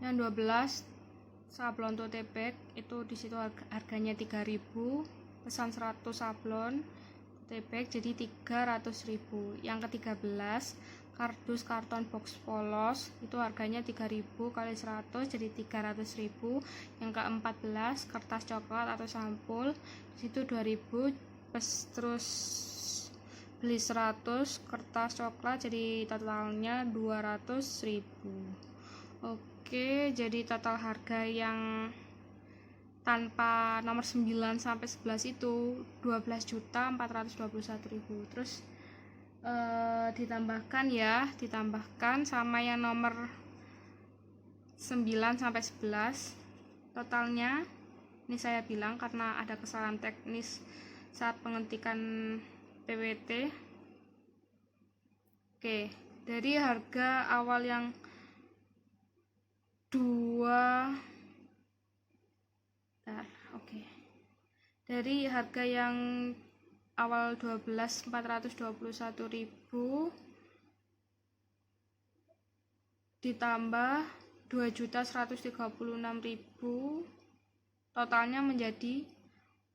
Yang 12 sablon tote bag itu di situ harganya 3.000, pesan 100 sablon tote bag jadi 300.000. Yang ke-13 kardus karton box polos itu harganya 3.000 kali 100 jadi 300.000. Yang ke-14 kertas coklat atau sampul di situ 2.000, terus beli 100 kertas coklat jadi totalnya 200.000. Oke, jadi total harga yang tanpa nomor 9 sampai 11 itu 12.421.000. Terus ditambahkan sama yang nomor 9 sampai 11 totalnya. Ini saya bilang karena ada kesalahan teknis saat pengetikan PWT. Oke, dari harga awal yang dari harga yang awal 12.421.000 ditambah 2.136.000 totalnya menjadi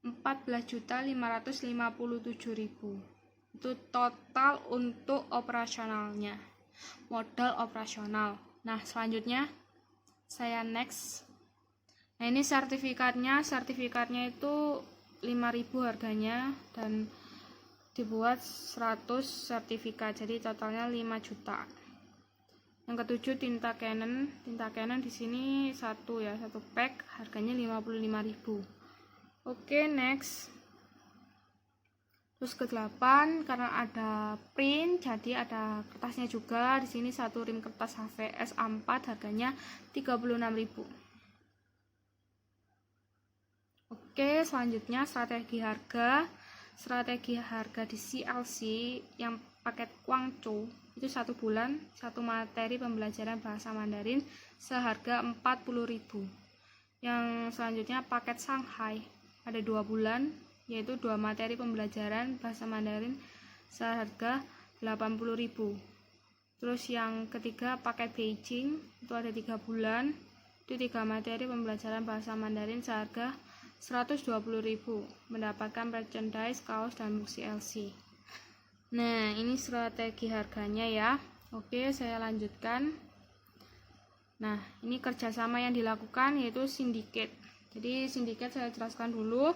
14.557.000. Itu total untuk operasionalnya, modal operasional. Nah, selanjutnya saya next. Nah, ini sertifikatnya itu 5.000 harganya dan dibuat 100 sertifikat, jadi totalnya 5 juta. Yang ke-7 tinta Canon di sini satu pack harganya 55.000. Oke, next. Terus ke-8 karena ada print jadi ada kertasnya juga. Di sini satu rim kertas HVS A4 harganya 36.000. Oke, selanjutnya strategi harga di CLC yang paket Guangzhou itu 1 bulan 1 materi pembelajaran bahasa Mandarin seharga 40.000. Yang selanjutnya paket Shanghai ada 2 bulan yaitu 2 materi pembelajaran bahasa Mandarin seharga 80.000. Terus yang ketiga paket Beijing itu ada 3 bulan itu 3 materi pembelajaran bahasa Mandarin seharga 120.000, mendapatkan merchandise, kaos, dan buku CLC. Nah, ini strategi harganya ya. Oke, saya lanjutkan. Nah, ini kerjasama yang dilakukan yaitu syndicate. Jadi syndicate saya jelaskan dulu.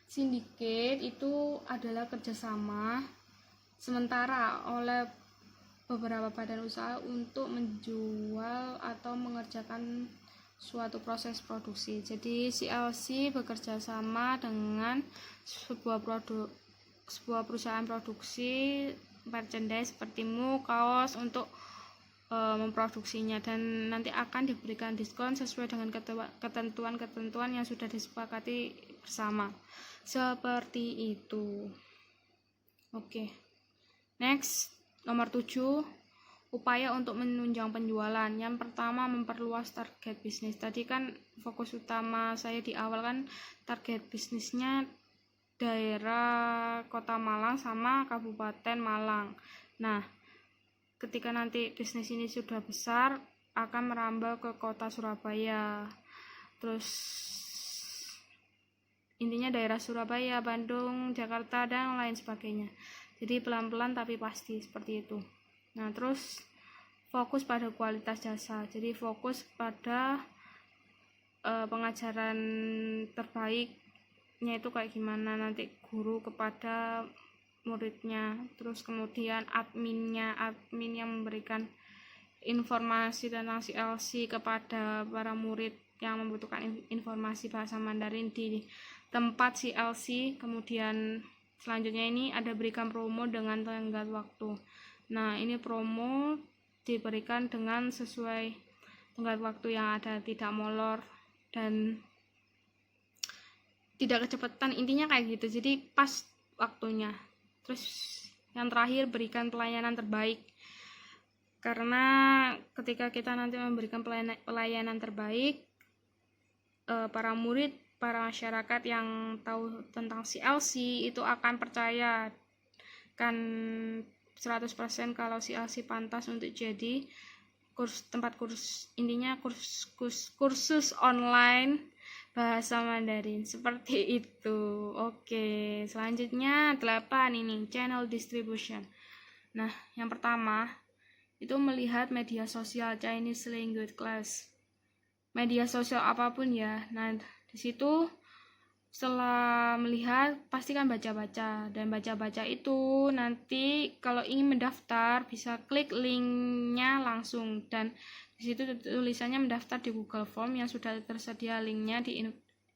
Syndicate itu adalah kerjasama sementara oleh beberapa badan usaha untuk menjual atau mengerjakan suatu proses produksi. Jadi CLC bekerja sama dengan sebuah perusahaan produksi merchandise seperti mug, kaos untuk memproduksinya dan nanti akan diberikan diskon sesuai dengan ketentuan-ketentuan yang sudah disepakati bersama. Seperti itu. Oke. Next, nomor 7. Upaya untuk menunjang penjualan. Yang pertama, memperluas target bisnis. Tadi kan fokus utama saya di awal kan target bisnisnya daerah Kota Malang sama Kabupaten Malang. Nah, ketika nanti bisnis ini sudah besar akan merambah ke Kota Surabaya. Terus intinya daerah Surabaya, Bandung, Jakarta dan lain sebagainya. Jadi pelan-pelan tapi pasti seperti itu. Nah, terus fokus pada kualitas jasa. Jadi fokus pada pengajaran terbaiknya itu kayak gimana nanti guru kepada muridnya. Terus kemudian admin yang memberikan informasi tentang CLC kepada para murid yang membutuhkan informasi bahasa Mandarin di tempat CLC. Kemudian selanjutnya ini ada berikan promo dengan tenggat waktu. Nah, ini promo diberikan dengan sesuai tenggat waktu yang ada, tidak molor dan tidak kecepatan, intinya kayak gitu. Jadi pas waktunya. Terus yang terakhir berikan pelayanan terbaik. Karena ketika kita nanti memberikan pelayanan terbaik, para murid, para masyarakat yang tahu tentang CLC itu akan percaya kan 100% kalau CLC pantas untuk jadi intinya kursus online bahasa Mandarin seperti itu. Oke, selanjutnya 8 ini channel distribution. Nah, yang pertama itu melihat media sosial Chinese language class. Media sosial apapun ya. Nah, di situ setelah melihat pastikan baca-baca, dan baca-baca itu nanti kalau ingin mendaftar bisa klik linknya langsung, dan di situ tulisannya mendaftar di Google Form yang sudah tersedia linknya di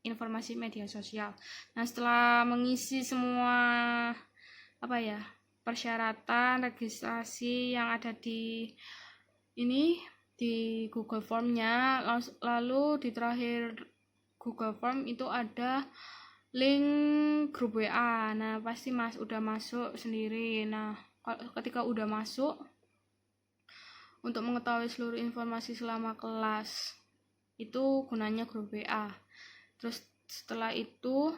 informasi media sosial. Nah, setelah mengisi semua persyaratan registrasi yang ada di Google Formnya, lalu di terakhir Google Form itu ada link grup WA. Nah, pasti udah masuk sendiri. Nah, ketika udah masuk, untuk mengetahui seluruh informasi selama kelas, itu gunanya grup WA. Terus setelah itu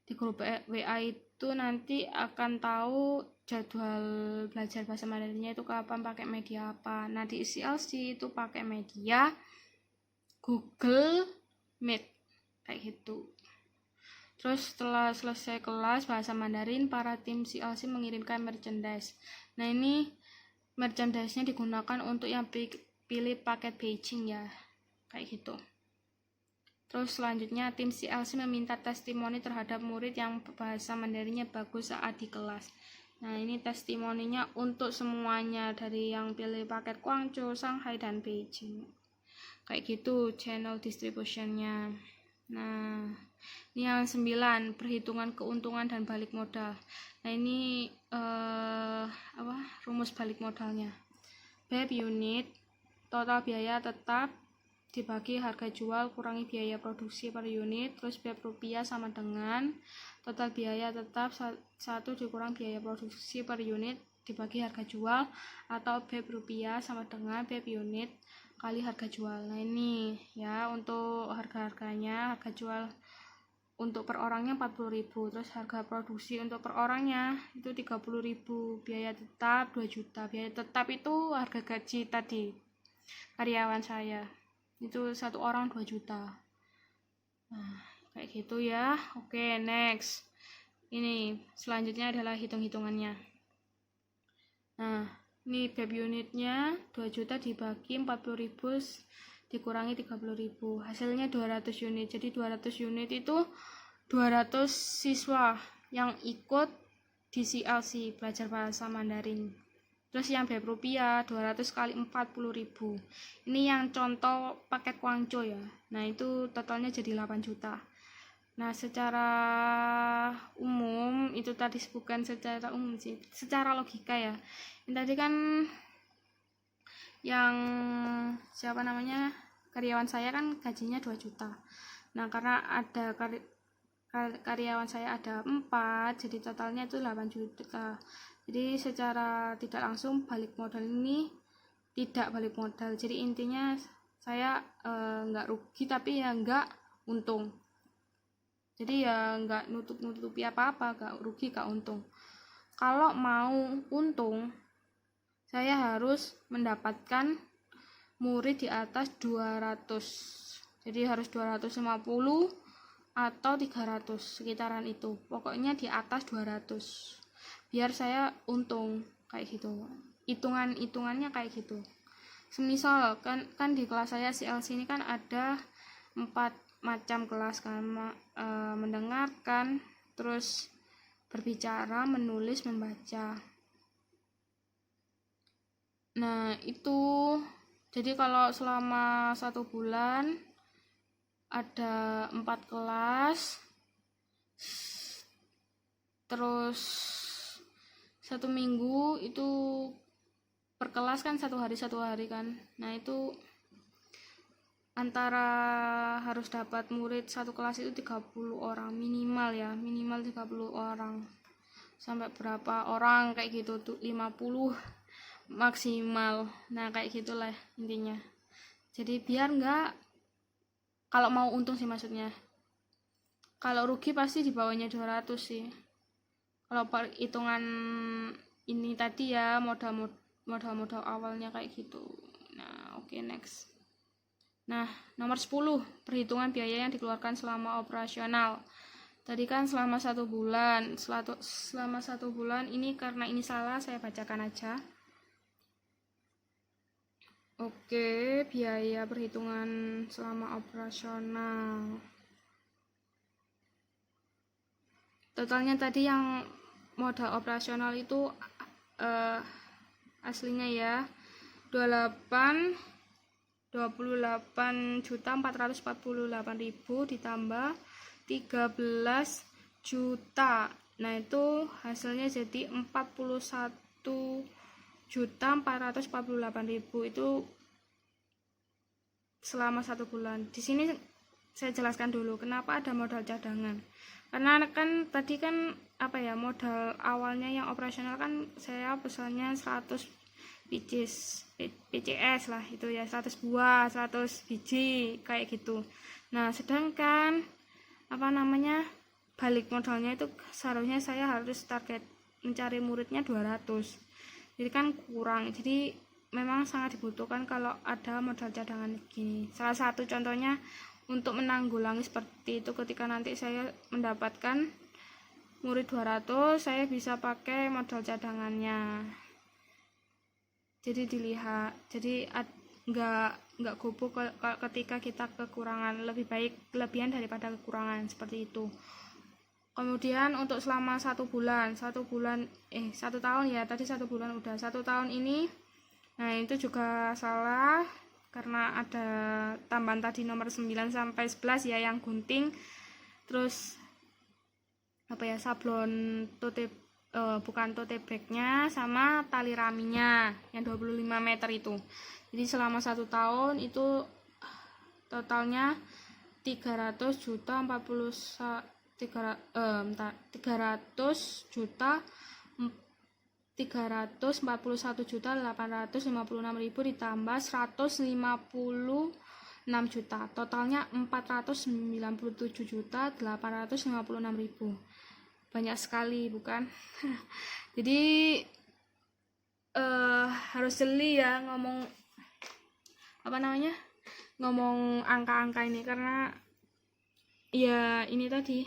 di grup WA itu nanti akan tahu jadwal belajar bahasa Mandarinnya itu kapan, pakai media apa. Nah, di CLC itu pakai media Google Meet kayak gitu. Terus setelah selesai kelas bahasa Mandarin, para tim CLC mengirimkan merchandise. Nah, ini merchandise-nya digunakan untuk yang pilih paket Beijing ya, kayak gitu. Terus selanjutnya tim CLC meminta testimoni terhadap murid yang bahasa Mandarinnya bagus saat di kelas. Nah, ini testimoninya untuk semuanya, dari yang pilih paket Guangzhou, Shanghai, dan Beijing. Kayak gitu channel distributionnya. Nah, ini yang 9, perhitungan keuntungan dan balik modal. Nah, ini rumus balik modalnya. BEP unit, total biaya tetap dibagi harga jual kurangi biaya produksi per unit, terus BEP rupiah sama dengan total biaya tetap 1 dikurang biaya produksi per unit dibagi harga jual, atau BEP rupiah sama dengan BEP unit kali harga jual. Nah, ini ya untuk harga-harganya. Harga jual untuk per orangnya 40.000, terus harga produksi untuk per orangnya itu 30.000, biaya tetap 2 juta. Biaya tetap itu harga gaji tadi karyawan saya, itu 1 orang 2 juta. Nah, kayak gitu ya. Oke, next. Ini selanjutnya adalah hitung-hitungannya. Nah, ini BEP unitnya 2 juta dibagi 40.000 dikurangi 30.000, hasilnya 200 unit. Jadi 200 unit itu 200 siswa yang ikut di CLC belajar bahasa Mandarin. Terus yang BEP rupiah 200 kali 40.000. Ini yang contoh paket Guangzhou ya. Nah, itu totalnya jadi 8 juta. Nah, secara umum itu tadi bukan secara umum sih, secara logika ya. Ini tadi kan yang karyawan saya kan gajinya 2 juta. Nah, karena ada karyawan saya ada 4, jadi totalnya itu 8 juta. Jadi secara tidak langsung balik modal ini tidak balik modal. Jadi intinya saya nggak rugi tapi ya nggak untung. Jadi ya nggak nutupi apa-apa, nggak rugi nggak untung. Kalau mau untung, saya harus mendapatkan murid di atas 200. Jadi harus 250 atau 300, sekitaran itu. Pokoknya di atas 200. Biar saya untung kayak gitu. Hitungannya kayak gitu. Semisal kan di kelas saya CLC ini kan ada 4 macam kelas kan, mendengarkan, terus berbicara, menulis, membaca. Nah, itu jadi kalau selama 1 bulan ada 4 kelas, terus 1 minggu itu per kelas kan 1 hari kan. Nah, itu antara harus dapat murid 1 kelas itu 30 orang minimal 30 orang, sampai berapa orang kayak gitu tuh, 50 maksimal. Nah, kayak gitulah intinya. Jadi biar nggak, kalau mau untung sih maksudnya, kalau rugi pasti di bawahnya 200 sih kalau perhitungan ini tadi ya, modal awalnya kayak gitu. Nah, Oke, next. Nah, nomor 10, perhitungan biaya yang dikeluarkan selama operasional. Tadi kan selama 1 bulan. Selama 1 bulan ini, karena ini salah, saya bacakan aja. Oke, biaya perhitungan selama operasional. Totalnya tadi yang modal operasional itu aslinya ya 28.448.000 ditambah 13 juta. Nah, itu hasilnya jadi 41.448.000 itu selama 1 bulan. Di sini saya jelaskan dulu kenapa ada modal cadangan. Karena kan tadi kan modal awalnya yang operasional kan saya pesannya 100 PCS lah, itu ya 100 buah, 100 biji kayak gitu. Nah, sedangkan balik modalnya itu seharusnya saya harus target mencari muridnya 200. Jadi kan kurang. Jadi memang sangat dibutuhkan kalau ada modal cadangan gini. Salah satu contohnya untuk menanggulangi seperti itu, ketika nanti saya mendapatkan murid 200, saya bisa pakai modal cadangannya. Jadi dilihat, jadi nggak gubuk ketika kita kekurangan, lebih baik kelebihan daripada kekurangan, seperti itu. Kemudian untuk selama 1 tahun ya, tadi 1 bulan udah, 1 tahun ini, nah itu juga salah karena ada tambahan tadi nomor 9 sampai 11 ya yang gunting, terus sablon tote bukan tote bagnya sama tali raminya yang 25 meter itu. Jadi selama 1 tahun itu totalnya 300 juta 341.856.000 ditambah 156 juta, totalnya 497.856.000. Banyak sekali, bukan? Jadi harus jeli ya ngomong ngomong angka-angka ini, karena ya ini tadi